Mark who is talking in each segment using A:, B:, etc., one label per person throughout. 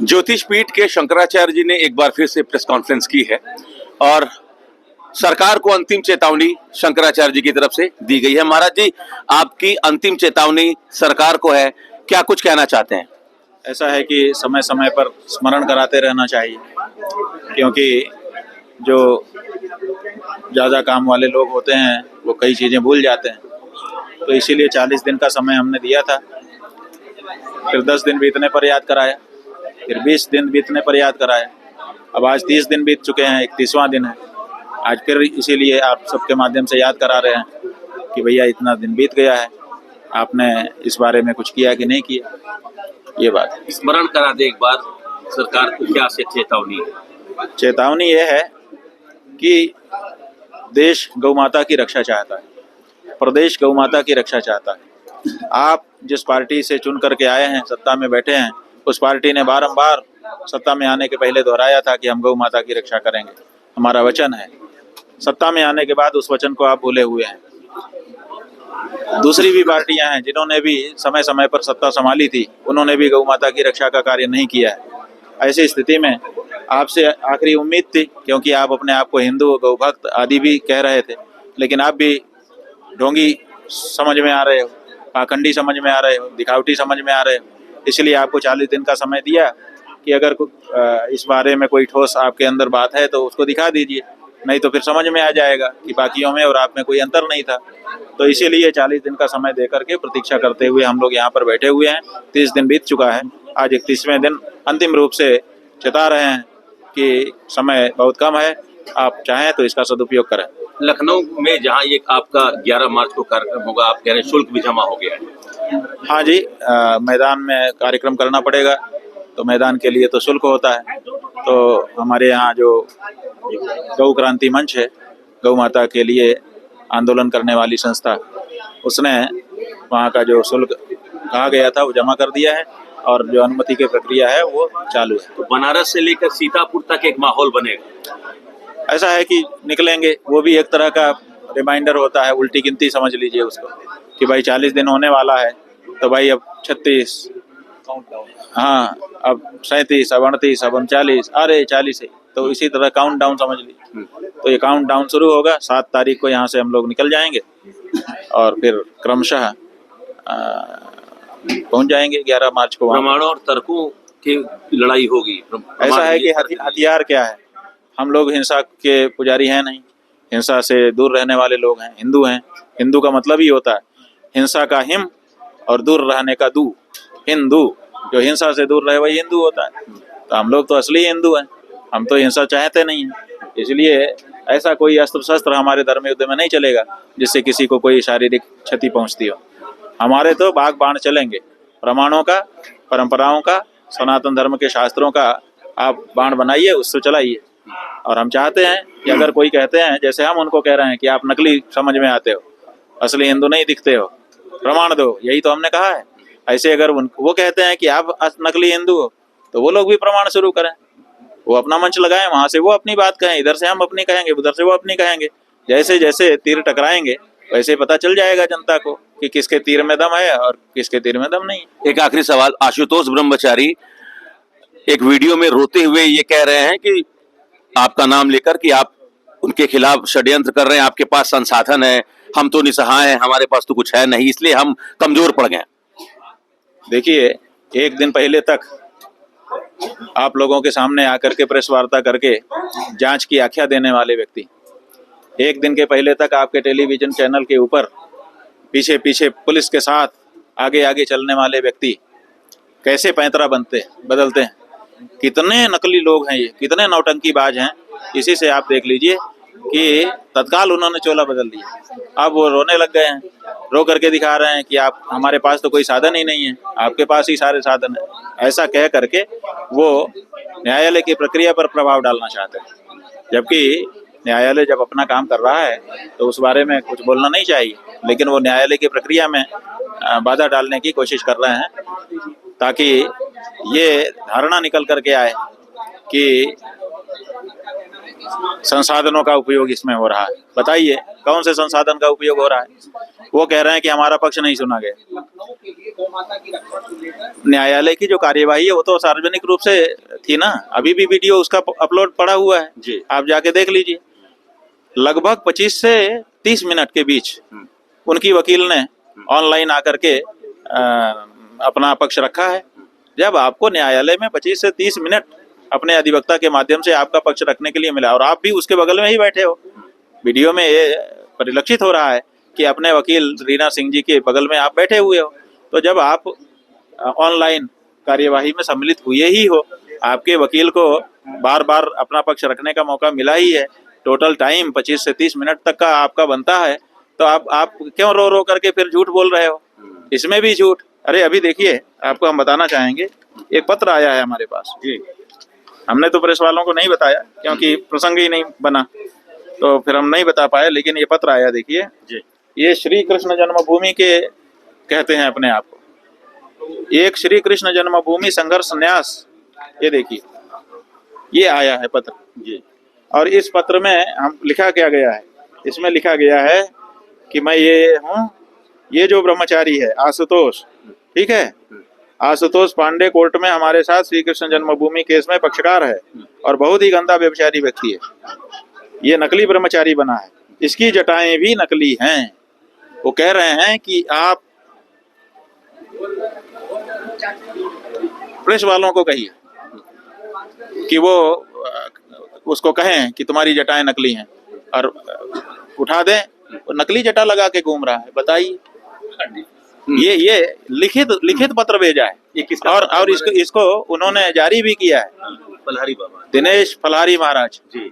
A: ज्योतिष पीठ के शंकराचार्य जी ने एक बार फिर से प्रेस कॉन्फ्रेंस की है और सरकार को अंतिम चेतावनी शंकराचार्य जी की तरफ से दी गई है। महाराज जी, आपकी अंतिम चेतावनी सरकार को है, क्या कुछ कहना चाहते हैं?
B: ऐसा है कि समय समय पर स्मरण कराते रहना चाहिए, क्योंकि जो ज़्यादा काम वाले लोग होते हैं वो कई चीज़ें भूल जाते हैं। तो इसीलिए 40 दिन का समय हमने दिया था, फिर 10 दिन बीतने पर याद कराया, फिर 20 दिन बीतने पर याद कराया। अब आज 30 दिन बीत चुके हैं, 31वां दिन है आज। फिर इसीलिए आप सबके माध्यम से याद करा रहे हैं कि भैया इतना दिन बीत गया है, आपने इस बारे में कुछ किया कि नहीं किया, ये बात है।
A: स्मरण करा दे एक बार, सरकार को क्या से चेतावनी है?
B: चेतावनी ये है कि देश गौ माता की रक्षा चाहता है, प्रदेश गौ माता की रक्षा चाहता है। आप जिस पार्टी से चुन करके आए हैं, सत्ता में बैठे हैं, उस पार्टी ने बारंबार सत्ता में आने के पहले दोहराया था कि हम गौ माता की रक्षा करेंगे, हमारा वचन है। सत्ता में आने के बाद उस वचन को आप भूले हुए हैं। दूसरी भी पार्टियां हैं जिन्होंने भी समय समय पर सत्ता संभाली थी, उन्होंने भी गौ माता की रक्षा का कार्य नहीं किया है। ऐसी स्थिति में आपसे आखिरी उम्मीद थी, क्योंकि आप अपने आप को हिंदू, गौ भक्त आदि भी कह रहे थे, लेकिन आप भी ढोंगी समझ में आ रहे हो, पाखंडी समझ में आ रहे हो, दिखावटी समझ में आ रहे हो। इसलिए आपको 40 दिन का समय दिया कि अगर इस बारे में कोई ठोस आपके अंदर बात है तो उसको दिखा दीजिए, नहीं तो फिर समझ में आ जाएगा कि बाकियों में और आप में कोई अंतर नहीं था। तो इसीलिए 40 दिन का समय देकर के प्रतीक्षा करते हुए हम लोग यहाँ पर बैठे हुए हैं। 30 दिन बीत चुका है, आज 31वें दिन अंतिम रूप से चेता रहे हैं कि समय बहुत कम है, आप चाहें तो इसका सदुपयोग करें।
A: लखनऊ में जहां ये आपका 11 मार्च को कार्यक्रम होगा, आप कह रहे हैं शुल्क भी जमा हो गया है?
B: हाँ जी, मैदान में कार्यक्रम करना पड़ेगा, तो मैदान के लिए तो शुल्क होता है। तो हमारे यहाँ जो गौ क्रांति मंच है, गौ माता के लिए आंदोलन करने वाली संस्था, उसने वहाँ का जो शुल्क कहा गया था वो जमा कर दिया है और जो अनुमति की प्रक्रिया है वो चालू है।
A: तो बनारस से लेकर सीतापुर तक एक माहौल बनेगा?
B: ऐसा है कि निकलेंगे, वो भी एक तरह का रिमाइंडर होता है, उल्टी गिनती समझ लीजिए उसको, कि भाई 40 दिन होने वाला है, तो भाई अब 36, हाँ अब 37, अब 38, अब 39, अरे 40 है, तो इसी तरह काउंट डाउन समझ लीजिए। तो ये काउंट डाउन शुरू होगा, 7 तारीख को यहाँ से हम लोग निकल जाएंगे और फिर क्रमशः पहुँच जाएंगे 11 मार्च को।
A: प्रमाणों और तर्कों की लड़ाई होगी।
B: ऐसा है कि हथियार क्या है, हम लोग हिंसा के पुजारी हैं नहीं, हिंसा से दूर रहने वाले लोग हैं, हिंदू हैं। हिंदू का मतलब ही होता है हिंसा का हिम और दूर रहने का दू, हिंदू। जो हिंसा से दूर रहे वही हिंदू होता है। तो हम लोग तो असली हिंदू हैं, हम तो हिंसा चाहते नहीं हैं। इसलिए ऐसा कोई अस्त्र शस्त्र हमारे धर्म युद्ध में नहीं चलेगा जिससे किसी को कोई शारीरिक क्षति पहुंचती हो। हमारे तो बाग बाण चलेंगे, प्रमाणों का, परंपराओं का, सनातन धर्म के शास्त्रों का आप बाण बनाइए, उससे चलाइए। और हम चाहते हैं कि अगर कोई कहते हैं, जैसे हम उनको कह रहे हैं कि आप नकली समझ में आते हो, असली हिंदू नहीं दिखते हो, प्रमाण दो, यही तो हमने कहा है। ऐसे अगर वो कहते हैं कि आप नकली हिंदू हो, तो वो लोग भी प्रमाण शुरू करें, वो अपना मंच लगाएं, वहां से वो अपनी बात कहें, इधर से हम अपनी कहेंगे, उधर से वो अपनी कहेंगे। जैसे जैसे तीर टकराएंगे वैसे पता चल जाएगा जनता को कि किसके तीर में दम है और किसके तीर में दम नहीं।
A: एक आखिरी सवाल, आशुतोष ब्रह्मचारी एक वीडियो में रोते हुए ये कह रहे हैं कि आपका नाम लेकर कि आप उनके खिलाफ षड्यंत्र कर रहे हैं, आपके पास संसाधन है, हम तो निसहाय हैं, हमारे पास तो कुछ है नहीं, इसलिए हम कमजोर पड़ गए।
B: देखिए, एक दिन पहले तक आप लोगों के सामने आकर के प्रेस वार्ता करके जांच की आख्या देने वाले व्यक्ति, एक दिन के पहले तक आपके टेलीविजन चैनल के ऊपर पीछे पीछे पुलिस के साथ आगे आगे चलने वाले व्यक्ति कैसे पैंतरा बदलते हैं। कितने नकली लोग हैं ये, कितने नौटंकीबाज हैं। इसी से आप देख लीजिए कि तत्काल उन्होंने चोला बदल दिया। अब वो रोने लग गए हैं, रो करके दिखा रहे हैं कि आप, हमारे पास तो कोई साधन ही नहीं है, आपके पास ही सारे साधन है। ऐसा कह करके वो न्यायालय की प्रक्रिया पर प्रभाव डालना चाहते हैं, जबकि न्यायालय जब अपना काम कर रहा है तो उस बारे में कुछ बोलना नहीं चाहिए, लेकिन वो न्यायालय की प्रक्रिया में बाधा डालने की कोशिश कर रहे हैं, ताकि ये धारणा निकल करके आए कि संसाधनों का उपयोग इसमें हो रहा है। बताइए कौन से संसाधन का उपयोग हो रहा है? वो कह रहे हैं कि हमारा पक्ष नहीं सुना गया। न्यायालय की जो कार्यवाही है वो तो सार्वजनिक रूप से थी ना, अभी भी वीडियो उसका अपलोड पड़ा हुआ है
A: जी।
B: आप जाके देख लीजिए। लगभग 25 से 30 मिनट के बीच उनकी वकील ने ऑनलाइन आकर के अपना पक्ष रखा है। जब आपको न्यायालय में 25 से 30 मिनट अपने अधिवक्ता के माध्यम से आपका पक्ष रखने के लिए मिला और आप भी उसके बगल में ही बैठे हो, वीडियो में ये परिलक्षित हो रहा है कि अपने वकील रीना सिंह जी के बगल में आप बैठे हुए हो। तो जब आप ऑनलाइन कार्यवाही में सम्मिलित हुए ही हो, आपके वकील को बार बार अपना पक्ष रखने का मौका मिला ही है, टोटल टाइम 25 से 30 मिनट तक का आपका बनता है, तो आप क्यों रो रो करके फिर झूठ बोल रहे हो? इसमें भी झूठ। अरे अभी देखिए, आपको हम बताना चाहेंगे, एक पत्र आया है हमारे पास जी। हमने तो प्रेस वालों को नहीं बताया क्योंकि प्रसंग ही नहीं बना, तो फिर हम नहीं बता पाए, लेकिन ये पत्र आया देखिए जी। ये श्री कृष्ण जन्मभूमि के कहते हैं अपने आप को, एक श्री कृष्ण जन्मभूमि संघर्ष न्यास, ये देखिए ये आया है पत्र जी। और इस पत्र में हम लिखा क्या गया है, इसमें लिखा गया है कि मैं ये हूँ, ये जो ब्रह्मचारी है आशुतोष, ठीक है, आशुतोष पांडे कोर्ट में हमारे साथ श्री कृष्ण जन्मभूमि केस में पक्षकार है और बहुत ही गंदा व्यभिचारी व्यक्ति है। ये नकली ब्रह्मचारी बना है, इसकी जटाएं भी नकली हैं। वो कह रहे हैं कि आप प्रेस वालों को कहिए कि वो उसको कहें कि तुम्हारी जटाएं नकली हैं और उठा दें। नकली जटा लगा के घूम रहा है, बताइए। ये लिखित पत्र भेजा है और इसको उन्होंने जारी भी किया है।
A: फलाहारी बाबा
B: दिनेश फलाहारी महाराज
A: जी,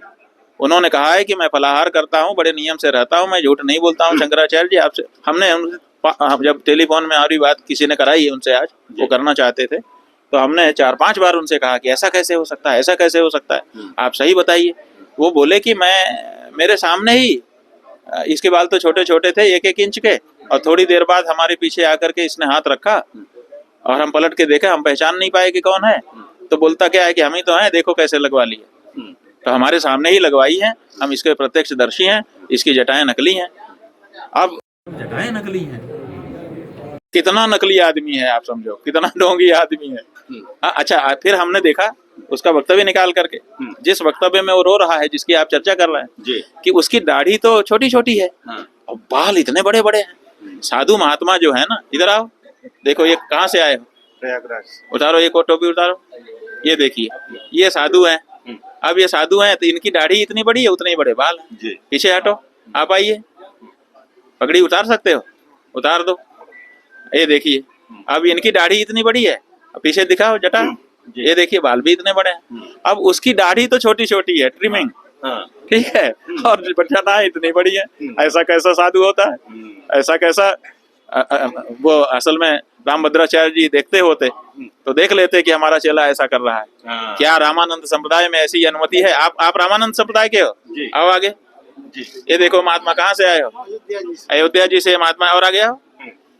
B: उन्होंने कहा है कि मैं फलाहार करता हूँ, बड़े नियम से रहता हूँ, मैं झूठ नहीं बोलता हूँ। शंकराचार्य जी, आपसे हमने जब टेलीफोन में हमारी बात किसी ने कराई है उनसे, आज वो करना चाहते थे, तो हमने 4-5 बार उनसे कहा कि ऐसा कैसे हो सकता है, ऐसा कैसे हो सकता है, आप सही बताइए। वो बोले कि मेरे सामने ही, इसके बाल तो छोटे छोटे थे 1-1 इंच के, और थोड़ी देर बाद हमारे पीछे आकर के इसने हाथ रखा और हम पलट के देखा, हम पहचान नहीं पाए कि कौन है। तो बोलता क्या है कि हम ही तो हैं, देखो कैसे लगवा ली है। तो हमारे सामने ही लगवाई है, हम इसके प्रत्यक्षदर्शी हैं, इसकी जटाएं नकली हैं। अब जटाएं नकली हैं, कितना नकली आदमी है आप समझो, कितना ढोंगी आदमी है। अच्छा, फिर हमने देखा उसका वक्तव्य निकाल करके, जिस वक्तव्य में वो रो रहा है, जिसकी आप चर्चा कर रहे हैं जी, कि उसकी दाढ़ी तो छोटी छोटी है और बाल इतने बड़े बड़े हैं। साधु महात्मा जो है ना, इधर आओ, देखो ये कहाँ से आए हो, प्रयागराज। उतारो ये टोपी उतारो, ये देखिए ये साधु हैं। अब ये साधु हैं तो इनकी दाढ़ी इतनी बड़ी है, उतने ही बड़े बाल हैं। पीछे हटो, आप आइए, पगड़ी उतार सकते हो, उतार दो। ये देखिए, अब इनकी दाढ़ी इतनी बड़ी है, पीछे दिखाओ जटा, ये देखिए बाल भी इतने बड़े हैं। अब उसकी दाढ़ी तो छोटी छोटी है, ट्रिमिंग, ठीक है, और जटा इतनी बड़ी है। ऐसा कैसा साधु होता है, ऐसा कैसा? वो असल में रामभद्राचार्य जी देखते होते तो देख लेते कि हमारा चेला ऐसा कर रहा है। क्या रामानंद संप्रदाय में ऐसी अनुमति है? आप रामानंद संप्रदाय के हो? आओ आगे जी। ये देखो महात्मा कहाँ से आए हो? अयोध्या जी से महात्मा। और आगे आओ,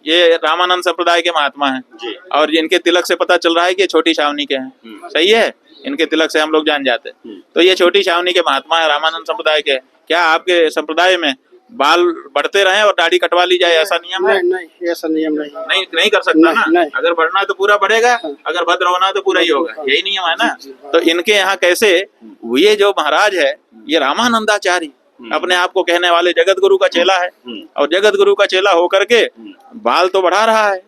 B: ये रामानंद संप्रदाय के महात्मा हैं और इनके तिलक से पता चल रहा है कि ये छोटी छावनी के हैं। सही है, इनके तिलक से हम लोग जान जाते। तो ये छोटी छावनी के महात्मा है, रामानंद संप्रदाय के। क्या आपके संप्रदाय में बाल बढ़ते रहे और दाढ़ी कटवा ली जाए, ऐसा नियम है?
C: नहीं, ऐसा नियम
B: नहीं कर सकता ना। नहीं। अगर बढ़ना है तो पूरा बढ़ेगा, अगर भद्र होना है तो पूरा ही होगा, यही नियम है ना। तो इनके यहाँ कैसे, ये जो महाराज है ये रामानंदाचार्य अपने आप को कहने वाले जगत गुरु का चेला है, और जगत गुरु का चेला होकर के बाल तो बढ़ा रहा है।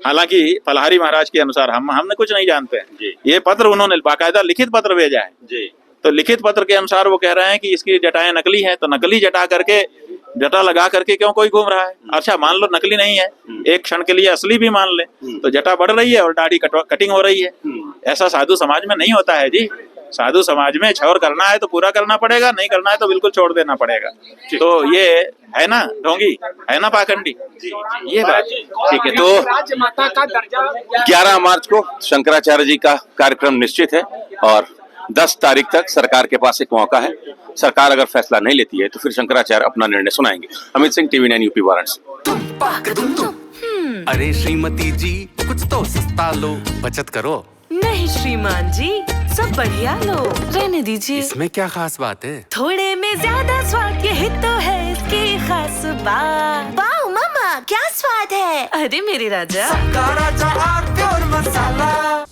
B: हालांकि फलाहारी महाराज के अनुसार हमने कुछ नहीं जानते हैं। ये पत्र उन्होंने बाकायदा लिखित पत्र भेजा है, तो लिखित पत्र के अनुसार वो कह रहे हैं कि इसकी जटाएं नकली हैं। तो नकली जटा करके, जटा लगा करके क्यों कोई घूम रहा है? अच्छा मान लो नकली नहीं है, एक क्षण के लिए असली भी मान ले, तो जटा बढ़ रही है और दाढ़ी कटिंग हो रही है। ऐसा साधु समाज में नहीं होता है जी। साधु समाज में छौर करना है तो पूरा करना पड़ेगा, नहीं करना है तो बिल्कुल छोड़ देना पड़ेगा। तो ये है ना ढोंगी, है ना पाखंडी, ये बात
A: ठीक है। तो 11 मार्च को शंकराचार्य जी का कार्यक्रम निश्चित है और 10 तारीख तक सरकार के पास एक मौका है। सरकार अगर फैसला नहीं लेती है तो फिर शंकराचार्य अपना निर्णय सुनाएंगे। Amit Singh, TV 9 UP Varanasi.
D: अरे श्रीमती जी, कुछ तो सस्ता लो, बचत करो।
E: नहीं श्रीमान जी,
C: सब बढ़िया लो, रहने दीजिए।
D: इसमें क्या खास बात है?
C: थोड़े में ज्यादा स्वाद, यही तो है इसकी खास बात।
E: वाओ मम्मा, क्या स्वाद है।
C: अरे मेरे राजा,
F: सबका राजा और प्योर मसाला।